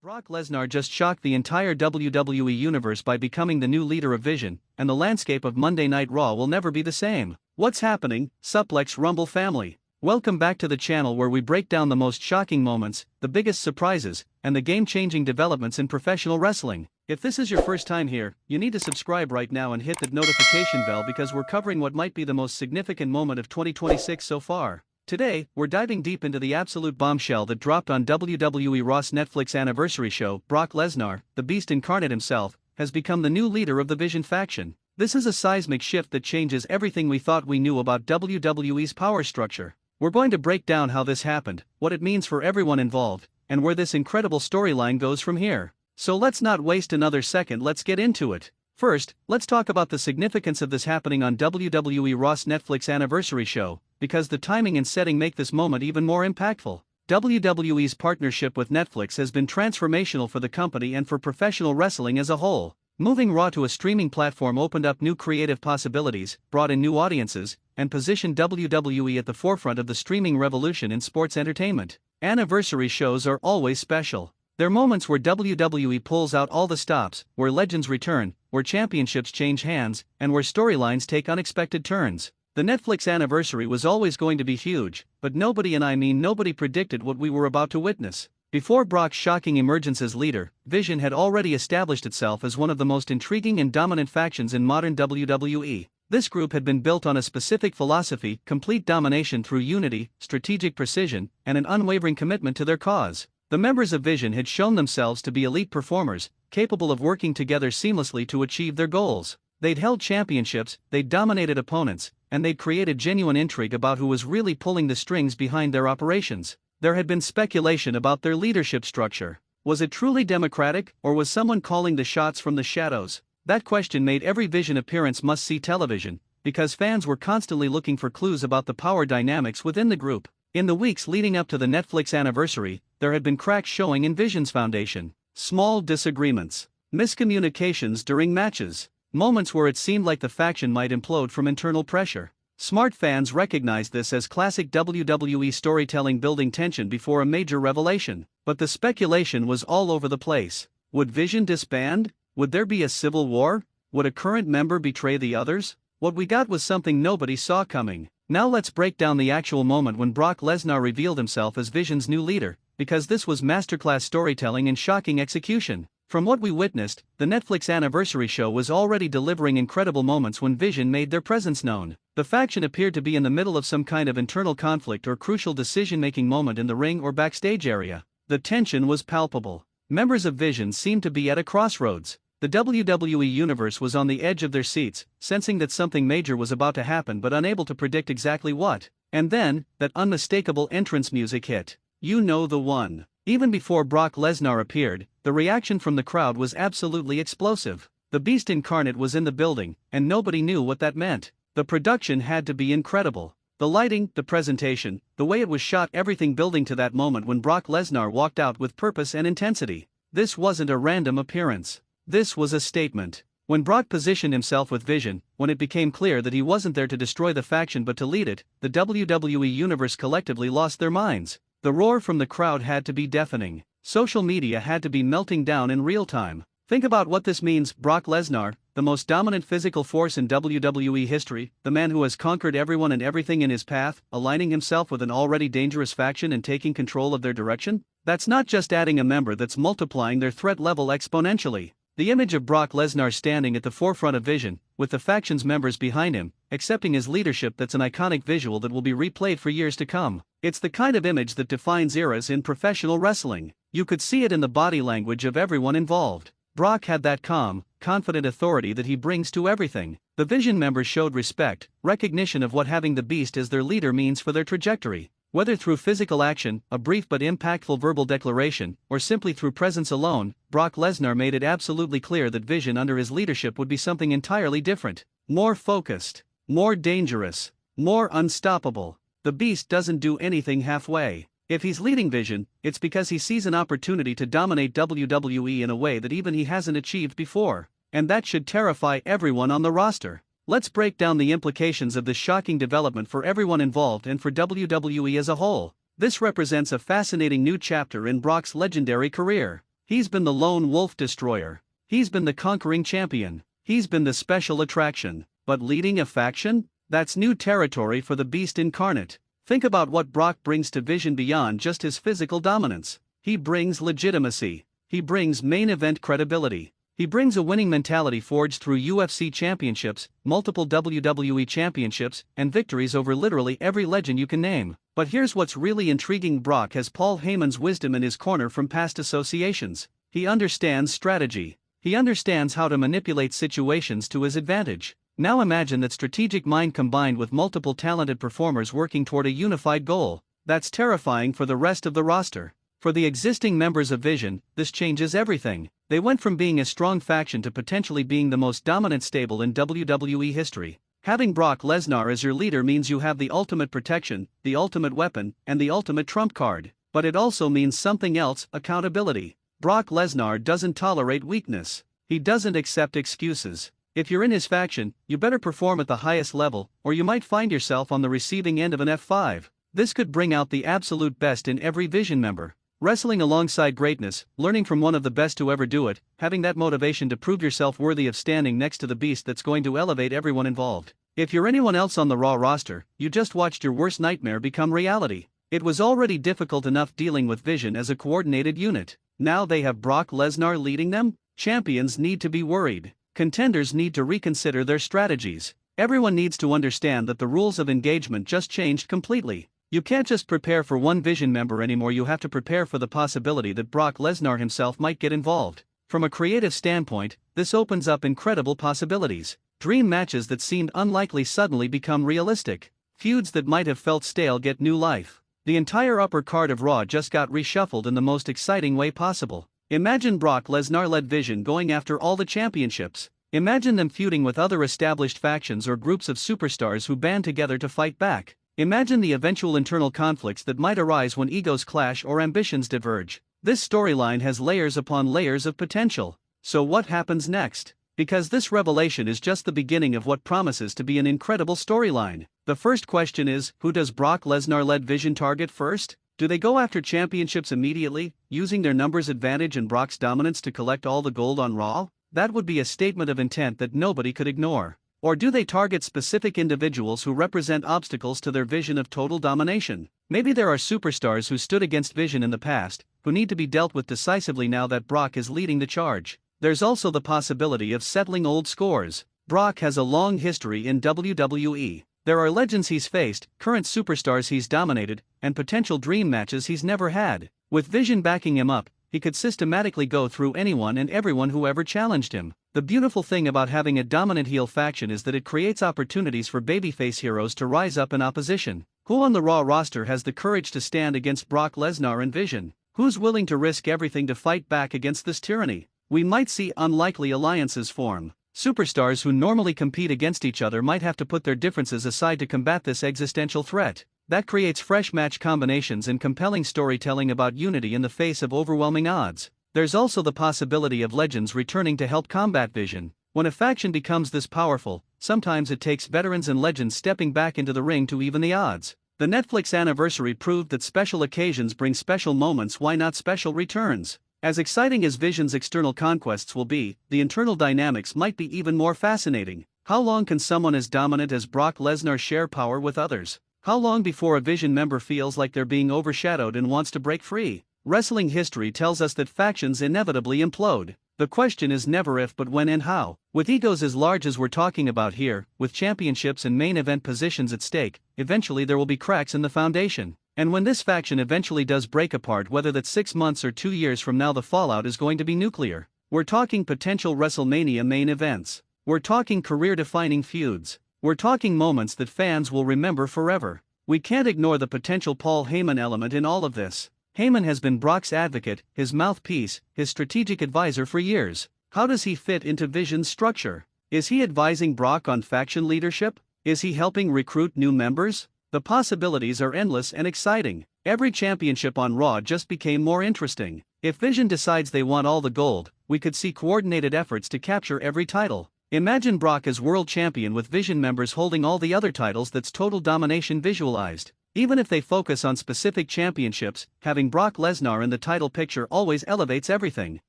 Brock Lesnar just shocked the entire WWE universe by becoming the new leader of Vision, and the landscape of Monday Night Raw will never be the same. What's happening, Suplex Rumble family? Welcome back to the channel where we break down the most shocking moments, the biggest surprises, and the game-changing developments in professional wrestling. If this is your first time here, you need to subscribe right now and hit that notification bell because we're covering what might be the most significant moment of 2026 so far. Today, we're diving deep into the absolute bombshell that dropped on WWE Raw's Netflix anniversary show. Brock Lesnar, the Beast incarnate himself, has become the new leader of the Vision faction. This is a seismic shift that changes everything we thought we knew about WWE's power structure. We're going to break down how this happened, what it means for everyone involved, and where this incredible storyline goes from here. So let's not waste another second, let's get into it. First, let's talk about the significance of this happening on WWE Raw's Netflix anniversary show, because the timing and setting make this moment even more impactful. WWE's partnership with Netflix has been transformational for the company and for professional wrestling as a whole. Moving Raw to a streaming platform opened up new creative possibilities, brought in new audiences, and positioned WWE at the forefront of the streaming revolution in sports entertainment. Anniversary shows are always special. They're moments where WWE pulls out all the stops, where legends return, where championships change hands, and where storylines take unexpected turns. The Netflix anniversary was always going to be huge, but nobody, and I mean nobody, predicted what we were about to witness. Before Brock's shocking emergence as leader, Vision had already established itself as one of the most intriguing and dominant factions in modern WWE. This group had been built on a specific philosophy: complete domination through unity, strategic precision, and an unwavering commitment to their cause. The members of Vision had shown themselves to be elite performers, capable of working together seamlessly to achieve their goals. They'd held championships, they'd dominated opponents, and they'd created genuine intrigue about who was really pulling the strings behind their operations. There had been speculation about their leadership structure. Was it truly democratic, or was someone calling the shots from the shadows? That question made every Vision appearance must-see television, because fans were constantly looking for clues about the power dynamics within the group. In the weeks leading up to the Netflix anniversary, there had been cracks showing in Vision's foundation. Small disagreements, miscommunications during matches, moments where it seemed like the faction might implode from internal pressure. Smart fans recognized this as classic WWE storytelling, building tension before a major revelation. But the speculation was all over the place. Would Vision disband? Would there be a civil war? Would a current member betray the others? What we got was something nobody saw coming. Now let's break down the actual moment when Brock Lesnar revealed himself as Vision's new leader, because this was masterclass storytelling and shocking execution. From what we witnessed, the Netflix anniversary show was already delivering incredible moments when Vision made their presence known. The faction appeared to be in the middle of some kind of internal conflict or crucial decision-making moment in the ring or backstage area. The tension was palpable. Members of Vision seemed to be at a crossroads. The WWE universe was on the edge of their seats, sensing that something major was about to happen but unable to predict exactly what. And then, that unmistakable entrance music hit. You know the one. Even before Brock Lesnar appeared, the reaction from the crowd was absolutely explosive. The Beast incarnate was in the building, and nobody knew what that meant. The production had to be incredible. The lighting, the presentation, the way it was shot, everything building to that moment when Brock Lesnar walked out with purpose and intensity. This wasn't a random appearance. This was a statement. When Brock positioned himself with Vision, when it became clear that he wasn't there to destroy the faction but to lead it, the WWE universe collectively lost their minds. The roar from the crowd had to be deafening. Social media had to be melting down in real time. Think about what this means. Brock Lesnar, the most dominant physical force in WWE history, the man who has conquered everyone and everything in his path, aligning himself with an already dangerous faction and taking control of their direction? That's not just adding a member, that's multiplying their threat level exponentially. The image of Brock Lesnar standing at the forefront of Vision, with the faction's members behind him, accepting his leadership, that's an iconic visual that will be replayed for years to come. It's the kind of image that defines eras in professional wrestling. You could see it in the body language of everyone involved. Brock had that calm, confident authority that he brings to everything. The Vision members showed respect, recognition of what having the Beast as their leader means for their trajectory. Whether through physical action, a brief but impactful verbal declaration, or simply through presence alone, Brock Lesnar made it absolutely clear that Vision under his leadership would be something entirely different. More focused, more dangerous, more unstoppable. The Beast doesn't do anything halfway. If he's leading Vision, it's because he sees an opportunity to dominate WWE in a way that even he hasn't achieved before. And that should terrify everyone on the roster. Let's break down the implications of this shocking development for everyone involved and for WWE as a whole. This represents a fascinating new chapter in Brock's legendary career. He's been the lone wolf destroyer. He's been the conquering champion. He's been the special attraction. But leading a faction? That's new territory for the beast incarnate. Think about what Brock brings to Vision beyond just his physical dominance. He brings legitimacy. He brings main event credibility. He brings a winning mentality forged through UFC championships, multiple WWE championships, and victories over literally every legend you can name. But here's what's really intriguing: Brock has Paul Heyman's wisdom in his corner from past associations. He understands strategy. He understands how to manipulate situations to his advantage. Now imagine that strategic mind combined with multiple talented performers working toward a unified goal. That's terrifying for the rest of the roster. For the existing members of Vision, this changes everything. They went from being a strong faction to potentially being the most dominant stable in WWE history. Having Brock Lesnar as your leader means you have the ultimate protection, the ultimate weapon, and the ultimate trump card. But it also means something else: accountability. Brock Lesnar doesn't tolerate weakness. He doesn't accept excuses. If you're in his faction, you better perform at the highest level, or you might find yourself on the receiving end of an F5. This could bring out the absolute best in every Vision member. Wrestling alongside greatness, learning from one of the best to ever do it, having that motivation to prove yourself worthy of standing next to the beast that's going to elevate everyone involved. If you're anyone else on the Raw roster, you just watched your worst nightmare become reality. It was already difficult enough dealing with Vision as a coordinated unit. Now they have Brock Lesnar leading them? Champions need to be worried. Contenders need to reconsider their strategies. Everyone needs to understand that the rules of engagement just changed completely. You can't just prepare for one Vision member anymore, you have to prepare for the possibility that Brock Lesnar himself might get involved. From a creative standpoint, this opens up incredible possibilities. Dream matches that seemed unlikely suddenly become realistic. Feuds that might have felt stale get new life. The entire upper card of Raw just got reshuffled in the most exciting way possible. Imagine Brock Lesnar-led Vision going after all the championships. Imagine them feuding with other established factions or groups of superstars who band together to fight back. Imagine the eventual internal conflicts that might arise when egos clash or ambitions diverge. This storyline has layers upon layers of potential. So what happens next? Because this revelation is just the beginning of what promises to be an incredible storyline. The first question is, who does Brock Lesnar-led Vision target first? Do they go after championships immediately, using their numbers advantage and Brock's dominance to collect all the gold on Raw? That would be a statement of intent that nobody could ignore. Or do they target specific individuals who represent obstacles to their vision of total domination? Maybe there are superstars who stood against Vision in the past, who need to be dealt with decisively now that Brock is leading the charge. There's also the possibility of settling old scores. Brock has a long history in WWE. There are legends he's faced, current superstars he's dominated, and potential dream matches he's never had. With Vision backing him up, he could systematically go through anyone and everyone who ever challenged him. The beautiful thing about having a dominant heel faction is that it creates opportunities for babyface heroes to rise up in opposition. Who on the Raw roster has the courage to stand against Brock Lesnar and Vision? Who's willing to risk everything to fight back against this tyranny? We might see unlikely alliances form. Superstars who normally compete against each other might have to put their differences aside to combat this existential threat. That creates fresh match combinations and compelling storytelling about unity in the face of overwhelming odds. There's also the possibility of legends returning to help combat Vision. When a faction becomes this powerful, sometimes it takes veterans and legends stepping back into the ring to even the odds. The Netflix anniversary proved that special occasions bring special moments. Why not special returns? As exciting as Vision's external conquests will be, the internal dynamics might be even more fascinating. How long can someone as dominant as Brock Lesnar share power with others? How long before a Vision member feels like they're being overshadowed and wants to break free? Wrestling history tells us that factions inevitably implode. The question is never if but when and how. With egos as large as we're talking about here, with championships and main event positions at stake, eventually there will be cracks in the foundation. And when this faction eventually does break apart, whether that's 6 months or 2 years from now, the fallout is going to be nuclear. We're talking potential WrestleMania main events. We're talking career-defining feuds. We're talking moments that fans will remember forever. We can't ignore the potential Paul Heyman element in all of this. Heyman has been Brock's advocate, his mouthpiece, his strategic advisor for years. How does he fit into Vision's structure? Is he advising Brock on faction leadership? Is he helping recruit new members? The possibilities are endless and exciting. Every championship on Raw just became more interesting. If Vision decides they want all the gold, we could see coordinated efforts to capture every title. Imagine Brock as world champion with Vision members holding all the other titles. That's total domination visualized. Even if they focus on specific championships, having Brock Lesnar in the title picture always elevates everything.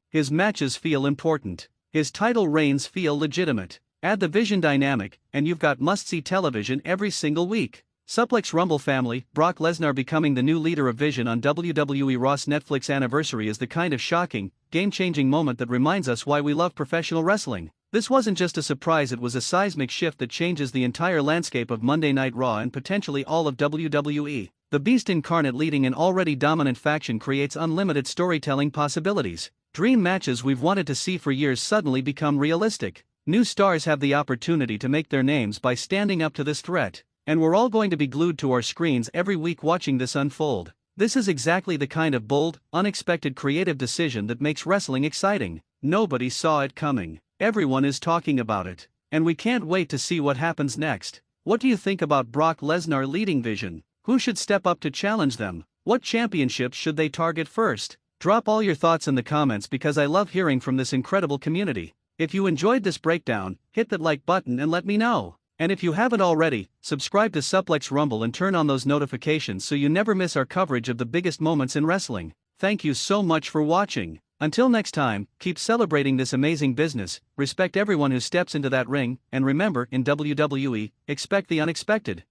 His matches feel important. His title reigns feel legitimate. Add the Vision dynamic, and you've got must-see television every single week. Suplex Rumble family, Brock Lesnar becoming the new leader of Vision on WWE Raw's Netflix anniversary is the kind of shocking, game-changing moment that reminds us why we love professional wrestling. This wasn't just a surprise, it was a seismic shift that changes the entire landscape of Monday Night Raw and potentially all of WWE. The Beast incarnate leading an already dominant faction creates unlimited storytelling possibilities. Dream matches we've wanted to see for years suddenly become realistic. New stars have the opportunity to make their names by standing up to this threat. And we're all going to be glued to our screens every week watching this unfold. This is exactly the kind of bold, unexpected creative decision that makes wrestling exciting. Nobody saw it coming. Everyone is talking about it. And we can't wait to see what happens next. What do you think about Brock Lesnar leading Vision? Who should step up to challenge them? What championships should they target first? Drop all your thoughts in the comments because I love hearing from this incredible community. If you enjoyed this breakdown, hit that like button and let me know. And if you haven't already, subscribe to Suplex Rumble and turn on those notifications so you never miss our coverage of the biggest moments in wrestling. Thank you so much for watching. Until next time, keep celebrating this amazing business, respect everyone who steps into that ring, and remember, in WWE, expect the unexpected.